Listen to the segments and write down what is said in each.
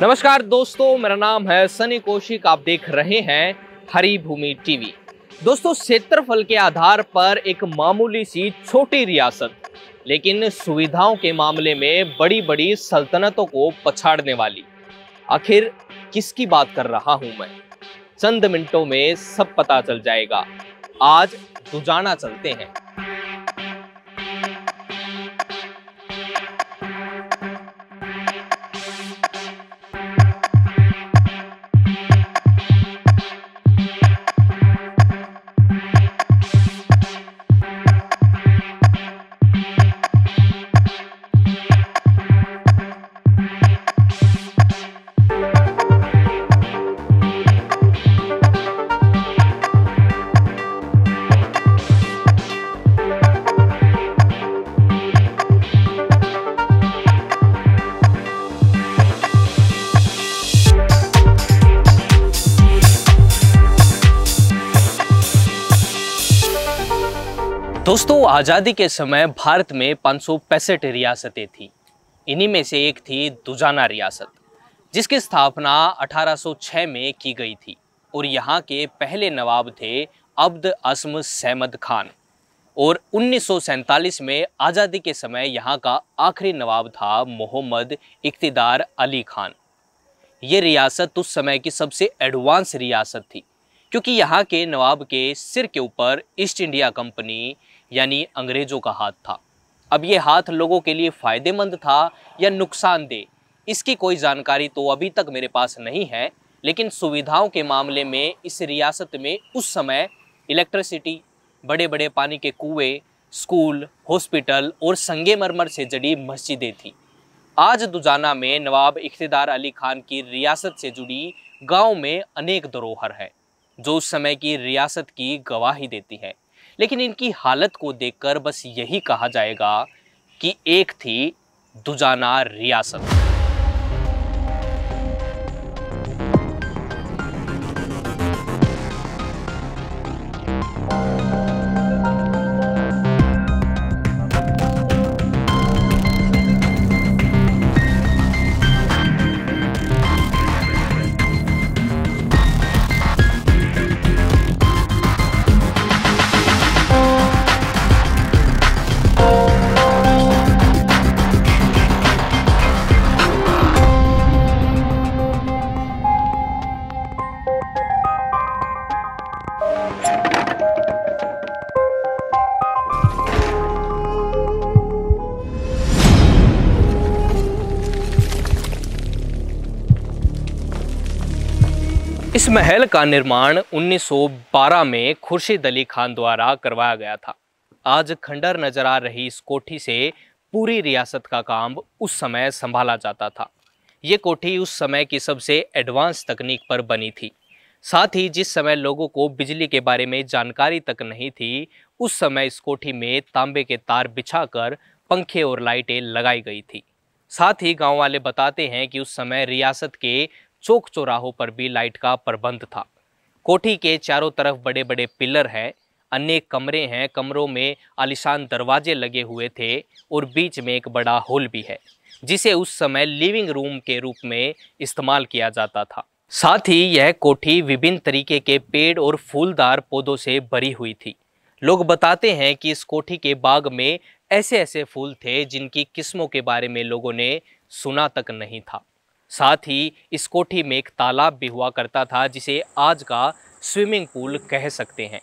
नमस्कार दोस्तों, मेरा नाम है सनी कौशिक। आप देख रहे हैं हरी भूमि टीवी। दोस्तों, क्षेत्रफल के आधार पर एक मामूली सी छोटी रियासत, लेकिन सुविधाओं के मामले में बड़ी बड़ी सल्तनतों को पछाड़ने वाली। आखिर किसकी बात कर रहा हूं मैं? चंद मिनटों में सब पता चल जाएगा। आज दुजाना चलते हैं। दोस्तों, आज़ादी के समय भारत में 565 रियासतें थीं। इन्हीं में से एक थी दुजाना रियासत, जिसकी स्थापना 1806 में की गई थी और यहाँ के पहले नवाब थे अब्द असम सहमद खान। और 1947 में आज़ादी के समय यहाँ का आखिरी नवाब था मोहम्मद इक़्तिदार अली खान। ये रियासत उस समय की सबसे एडवांस रियासत थी, क्योंकि यहाँ के नवाब के सिर के ऊपर ईस्ट इंडिया कंपनी यानी अंग्रेजों का हाथ था। अब ये हाथ लोगों के लिए फ़ायदेमंद था या नुकसानदेह, इसकी कोई जानकारी तो अभी तक मेरे पास नहीं है। लेकिन सुविधाओं के मामले में इस रियासत में उस समय इलेक्ट्रिसिटी, बड़े बड़े पानी के कुएं, स्कूल, हॉस्पिटल और संगमरमर से जड़ी मस्जिदें थी। आज दुजाना में नवाब इक़्तिदार अली खान की रियासत से जुड़ी गाँव में अनेक धरोहर है, जो उस समय की रियासत की गवाही देती है। लेकिन इनकी हालत को देखकर बस यही कहा जाएगा कि एक थी दुजाना रियासत। इस महल का निर्माण 1912 में खुर्शीद अली खान द्वारा करवाया गया था। आज खंडर नजर आ रही इस कोठी से पूरी रियासत का काम उस समय संभाला जाता था। ये कोठी उस समय की सबसे एडवांस तकनीक पर बनी थी। साथ ही जिस समय लोगों को बिजली के बारे में जानकारी तक नहीं थी, उस समय इस कोठी में तांबे के तार बिछाकर पंखे और लाइटें लगाई गई थी। साथ ही गाँव वाले बताते हैं कि उस समय रियासत के चौक चौराहों पर भी लाइट का प्रबंध था। कोठी के चारों तरफ बड़े बड़े पिलर हैं, अनेक कमरे हैं, कमरों में आलीशान दरवाजे लगे हुए थे और बीच में एक बड़ा हॉल भी है, जिसे उस समय लिविंग रूम के रूप में इस्तेमाल किया जाता था। साथ ही यह कोठी विभिन्न तरीके के पेड़ और फूलदार पौधों से भरी हुई थी। लोग बताते हैं कि इस कोठी के बाग में ऐसे ऐसे फूल थे जिनकी किस्मों के बारे में लोगों ने सुना तक नहीं था। साथ ही इस कोठी में एक तालाब भी हुआ करता था, जिसे आज का स्विमिंग पूल कह सकते हैं।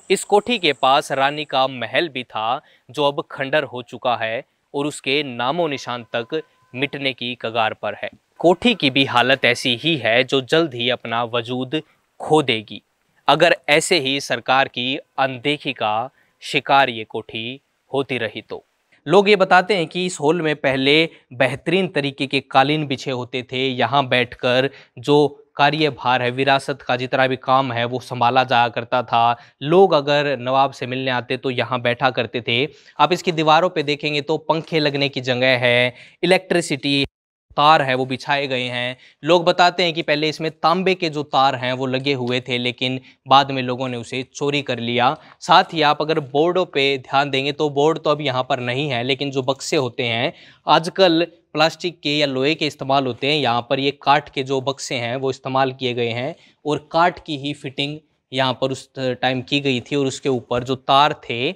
इस कोठी के पास रानी का महल भी था, जो अब खंडर हो चुका है और उसके नामो निशान तक मिटने की कगार पर है। कोठी की भी हालत ऐसी ही है, जो जल्द ही अपना वजूद खो देगी, अगर ऐसे ही सरकार की अनदेखी का शिकार ये कोठी होती रही तो। लोग ये बताते हैं कि इस हॉल में पहले बेहतरीन तरीके के कालीन बिछे होते थे। यहाँ बैठकर जो कार्यभार है, विरासत का जितना भी काम है, वो संभाला जाया करता था। लोग अगर नवाब से मिलने आते तो यहाँ बैठा करते थे। आप इसकी दीवारों पे देखेंगे तो पंखे लगने की जगह है, इलेक्ट्रिसिटी तार है वो बिछाए गए हैं। लोग बताते हैं कि पहले इसमें तांबे के जो तार हैं वो लगे हुए थे, लेकिन बाद में लोगों ने उसे चोरी कर लिया। साथ ही आप अगर बोर्डों पे ध्यान देंगे तो बोर्ड तो अब यहाँ पर नहीं है, लेकिन जो बक्से होते हैं आजकल प्लास्टिक के या लोहे के इस्तेमाल होते हैं, यहाँ पर ये काठ के जो बक्से हैं वो इस्तेमाल किए गए हैं और काठ की ही फिटिंग यहाँ पर उस टाइम की गई थी और उसके ऊपर जो तार थे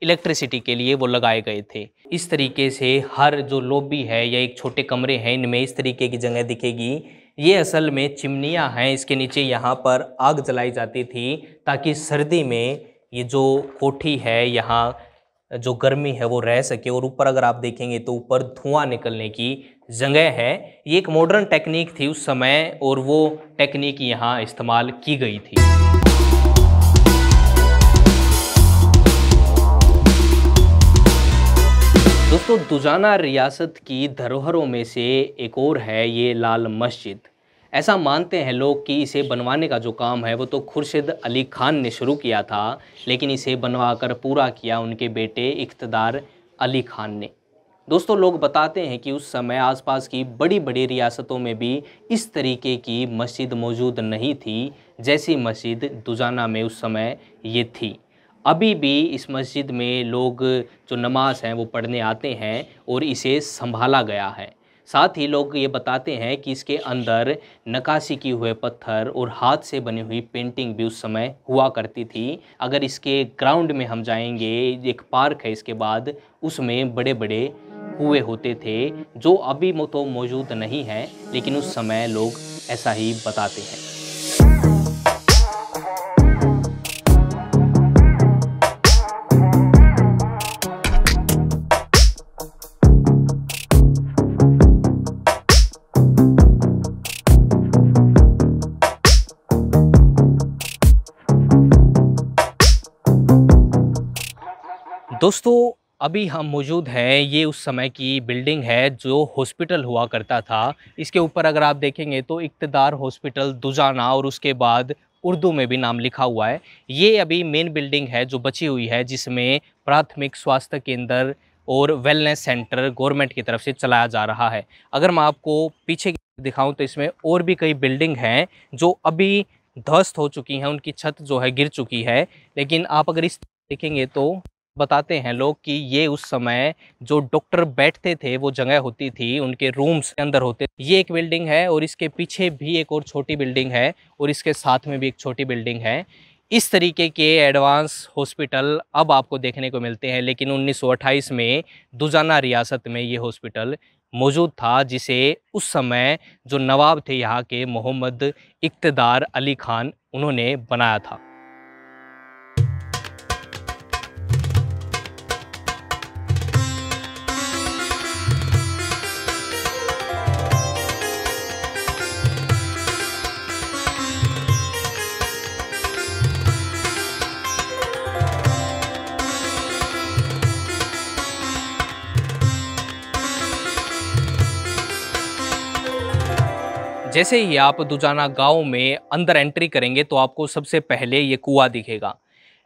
इलेक्ट्रिसिटी के लिए वो लगाए गए थे। इस तरीके से हर जो लॉबी है या एक छोटे कमरे हैं इनमें इस तरीके की जगह दिखेगी। ये असल में चिमनियाँ हैं, इसके नीचे यहाँ पर आग जलाई जाती थी ताकि सर्दी में ये जो कोठी है यहाँ जो गर्मी है वो रह सके। और ऊपर अगर आप देखेंगे तो ऊपर धुआं निकलने की जगह है। ये एक मॉडर्न टेक्निक थी उस समय और वो टेक्निक यहाँ इस्तेमाल की गई थी। दोस्तों, दुजाना रियासत की धरोहरों में से एक और है ये लाल मस्जिद। ऐसा मानते हैं लोग कि इसे बनवाने का जो काम है वो तो खुर्शीद अली खान ने शुरू किया था, लेकिन इसे बनवाकर पूरा किया उनके बेटे इक़्तिदार अली खान ने। दोस्तों, लोग बताते हैं कि उस समय आसपास की बड़ी बड़ी रियासतों में भी इस तरीके की मस्जिद मौजूद नहीं थी जैसी मस्जिद दुजाना में उस समय ये थी। अभी भी इस मस्जिद में लोग जो नमाज हैं वो पढ़ने आते हैं और इसे संभाला गया है। साथ ही लोग ये बताते हैं कि इसके अंदर नक्काशी किए हुए पत्थर और हाथ से बनी हुई पेंटिंग भी उस समय हुआ करती थी। अगर इसके ग्राउंड में हम जाएंगे, एक पार्क है इसके बाद, उसमें बड़े बड़े कुएं होते थे जो अभी तो मौजूद नहीं है, लेकिन उस समय लोग ऐसा ही बताते हैं। दोस्तों, अभी हम मौजूद हैं, ये उस समय की बिल्डिंग है जो हॉस्पिटल हुआ करता था। इसके ऊपर अगर आप देखेंगे तो इक़्तिदार हॉस्पिटल दुजाना और उसके बाद उर्दू में भी नाम लिखा हुआ है। ये अभी मेन बिल्डिंग है जो बची हुई है, जिसमें प्राथमिक स्वास्थ्य केंद्र और वेलनेस सेंटर गवर्नमेंट की तरफ से चलाया जा रहा है। अगर मैं आपको पीछे दिखाऊं तो इसमें और भी कई बिल्डिंग हैं जो अभी ध्वस्त हो चुकी हैं, उनकी छत जो है गिर चुकी है। लेकिन आप अगर इस देखेंगे तो बताते हैं लोग कि ये उस समय जो डॉक्टर बैठते थे वो जगह होती थी, उनके रूम्स के अंदर होते। ये एक बिल्डिंग है और इसके पीछे भी एक और छोटी बिल्डिंग है और इसके साथ में भी एक छोटी बिल्डिंग है। इस तरीके के एडवांस हॉस्पिटल अब आपको देखने को मिलते हैं, लेकिन 1928 में दुजाना रियासत में ये हॉस्पिटल मौजूद था, जिसे उस समय जो नवाब थे यहाँ के मोहम्मद इक़्तिदार अली खान, उन्होंने बनाया था। जैसे ही आप दुजाना गांव में अंदर एंट्री करेंगे तो आपको सबसे पहले ये कुआं दिखेगा।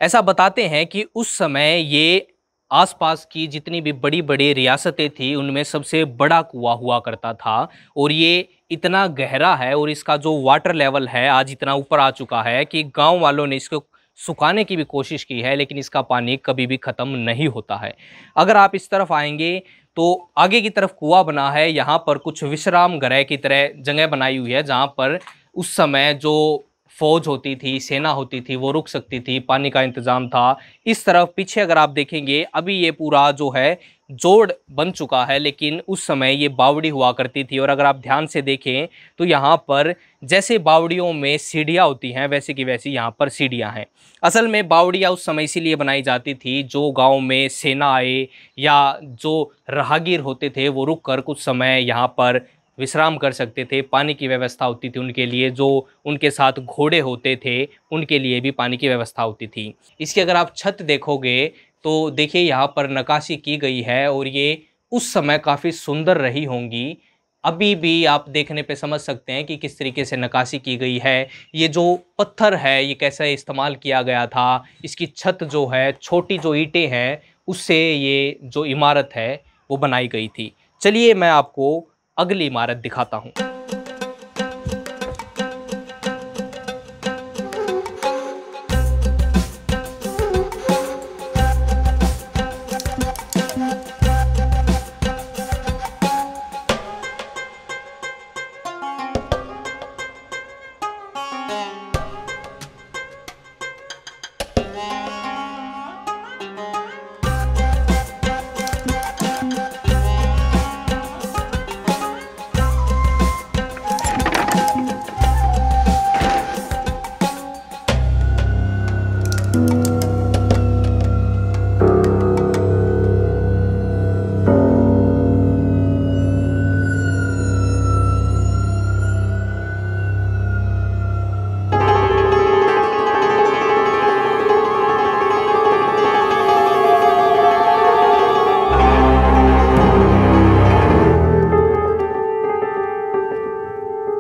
ऐसा बताते हैं कि उस समय ये आसपास की जितनी भी बड़ी बड़ी रियासतें थी उनमें सबसे बड़ा कुआं हुआ करता था और ये इतना गहरा है और इसका जो वाटर लेवल है आज इतना ऊपर आ चुका है कि गांव वालों ने इसको सुखाने की भी कोशिश की है, लेकिन इसका पानी कभी भी ख़त्म नहीं होता है। अगर आप इस तरफ आएंगे तो आगे की तरफ कुआं बना है, यहाँ पर कुछ विश्राम गृह की तरह जगह बनाई हुई है जहाँ पर उस समय जो फौज होती थी, सेना होती थी, वो रुक सकती थी, पानी का इंतज़ाम था। इस तरफ पीछे अगर आप देखेंगे अभी ये पूरा जो है जोड़ बन चुका है, लेकिन उस समय ये बावड़ी हुआ करती थी। और अगर आप ध्यान से देखें तो यहाँ पर जैसे बावड़ियों में सीढ़ियाँ होती हैं वैसे की वैसी यहाँ पर सीढ़ियाँ हैं। असल में बावड़ियाँ उस समय इसीलिए बनाई जाती थी, जो गांव में सेना आए या जो राहगीर होते थे वो रुक कर कुछ समय यहाँ पर विश्राम कर सकते थे। पानी की व्यवस्था होती थी उनके लिए, जो उनके साथ घोड़े होते थे उनके लिए भी पानी की व्यवस्था होती थी। इसकी अगर आप छत देखोगे तो देखिए यहाँ पर नक्काशी की गई है और ये उस समय काफ़ी सुंदर रही होंगी। अभी भी आप देखने पे समझ सकते हैं कि किस तरीके से नक्काशी की गई है। ये जो पत्थर है ये कैसे इस्तेमाल किया गया था, इसकी छत जो है, छोटी जो ईंटें हैं उससे ये जो इमारत है वो बनाई गई थी। चलिए मैं आपको अगली इमारत दिखाता हूँ।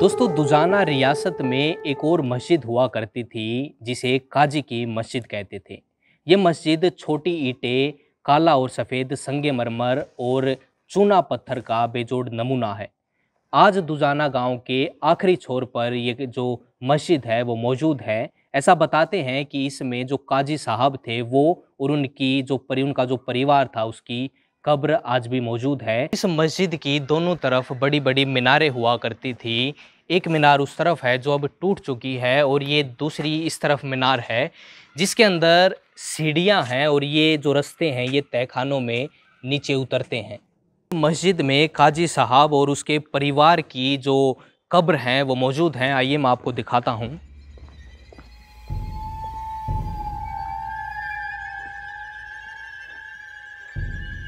दोस्तों दुजाना रियासत में एक और मस्जिद हुआ करती थी जिसे काजी की मस्जिद कहते थे। ये मस्जिद छोटी ईंटें, काला और सफ़ेद संगमरमर और चूना पत्थर का बेजोड़ नमूना है। आज दुजाना गांव के आखिरी छोर पर ये जो मस्जिद है वो मौजूद है। ऐसा बताते हैं कि इसमें जो काजी साहब थे वो और उनका जो परिवार था उसकी कब्र आज भी मौजूद है। इस मस्जिद की दोनों तरफ बड़ी बड़ी मीनारें हुआ करती थी। एक मीनार उस तरफ है जो अब टूट चुकी है और ये दूसरी इस तरफ मीनार है जिसके अंदर सीढ़ियां हैं और ये जो रास्ते हैं ये तहखानों में नीचे उतरते हैं। मस्जिद में काजी साहब और उसके परिवार की जो कब्र हैं वो मौजूद हैं। आइए मैं आपको दिखाता हूँ।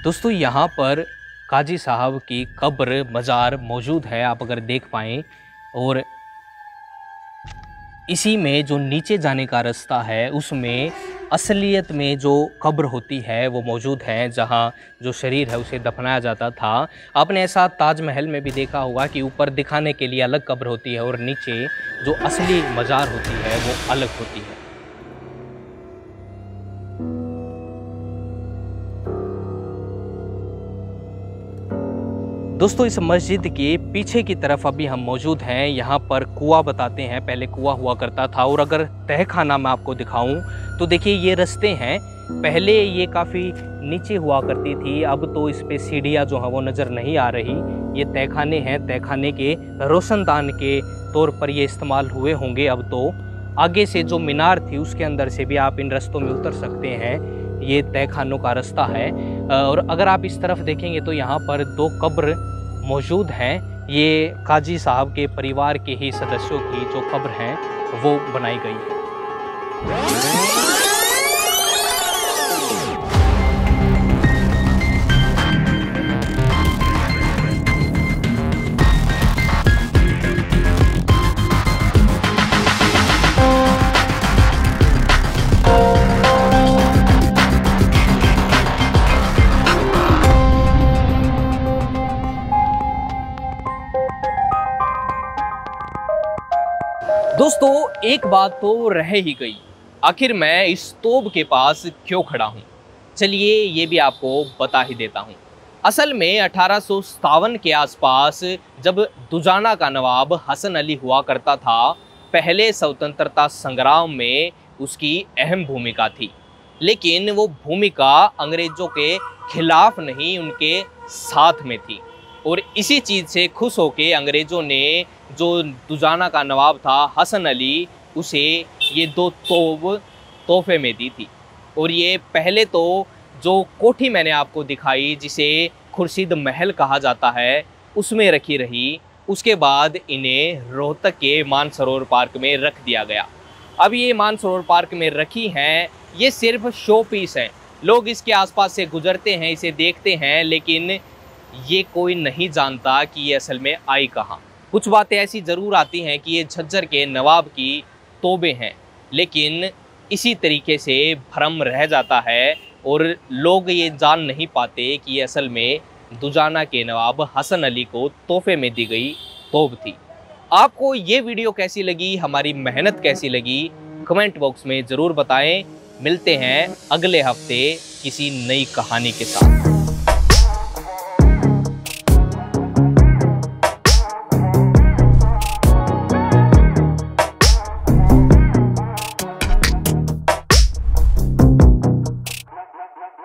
दोस्तों यहाँ पर काजी साहब की कब्र मज़ार मौजूद है, आप अगर देख पाएँ। और इसी में जो नीचे जाने का रास्ता है उसमें असलियत में जो कब्र होती है वो मौजूद है, जहाँ जो शरीर है उसे दफनाया जाता था। आपने ऐसा ताजमहल में भी देखा होगा कि ऊपर दिखाने के लिए अलग कब्र होती है और नीचे जो असली मज़ार होती है वो अलग होती है। दोस्तों इस मस्जिद के पीछे की तरफ अभी हम मौजूद हैं। यहाँ पर कुआं बताते हैं, पहले कुआं हुआ करता था। और अगर तहखाना मैं आपको दिखाऊं तो देखिए ये रास्ते हैं, पहले ये काफ़ी नीचे हुआ करती थी, अब तो इस पे सीढ़ियाँ जो हैं वो नज़र नहीं आ रही। ये तहखाने हैं, तहखाने के रोशनदान के तौर पर ये इस्तेमाल हुए होंगे। अब तो आगे से जो मीनार थी उसके अंदर से भी आप इन रास्तों में उतर सकते हैं। ये तहखानों का रास्ता है। और अगर आप इस तरफ देखेंगे तो यहाँ पर दो कब्र मौजूद हैं। ये काजी साहब के परिवार के ही सदस्यों की जो कब्र हैं वो बनाई गई है। दोस्तों एक बात तो रह ही गई, आखिर मैं इस तोप के पास क्यों खड़ा हूँ? चलिए ये भी आपको बता ही देता हूँ। असल में 1857 के आसपास जब दुजाना का नवाब हसन अली हुआ करता था, पहले स्वतंत्रता संग्राम में उसकी अहम भूमिका थी। लेकिन वो भूमिका अंग्रेज़ों के खिलाफ नहीं, उनके साथ में थी। और इसी चीज़ से खुश होकर अंग्रेज़ों ने जो दुजाना का नवाब था हसन अली, उसे ये दो तोहफे में दी थी। और ये पहले तो जो कोठी मैंने आपको दिखाई जिसे खुर्शीद महल कहा जाता है उसमें रखी रही। उसके बाद इन्हें रोहतक के मानसरोवर पार्क में रख दिया गया। अब ये मानसरोवर पार्क में रखी हैं, ये सिर्फ शो पीस हैं। लोग इसके आसपास से गुजरते हैं, इसे देखते हैं, लेकिन ये कोई नहीं जानता कि ये असल में आई कहाँ। कुछ बातें ऐसी ज़रूर आती हैं कि ये झज्जर के नवाब की तोबे हैं, लेकिन इसी तरीके से भ्रम रह जाता है और लोग ये जान नहीं पाते कि ये असल में दुजाना के नवाब हसन अली को तोहफे में दी गई तोब थी। आपको ये वीडियो कैसी लगी, हमारी मेहनत कैसी लगी, कमेंट बॉक्स में ज़रूर बताएं। मिलते हैं अगले हफ्ते किसी नई कहानी के साथ।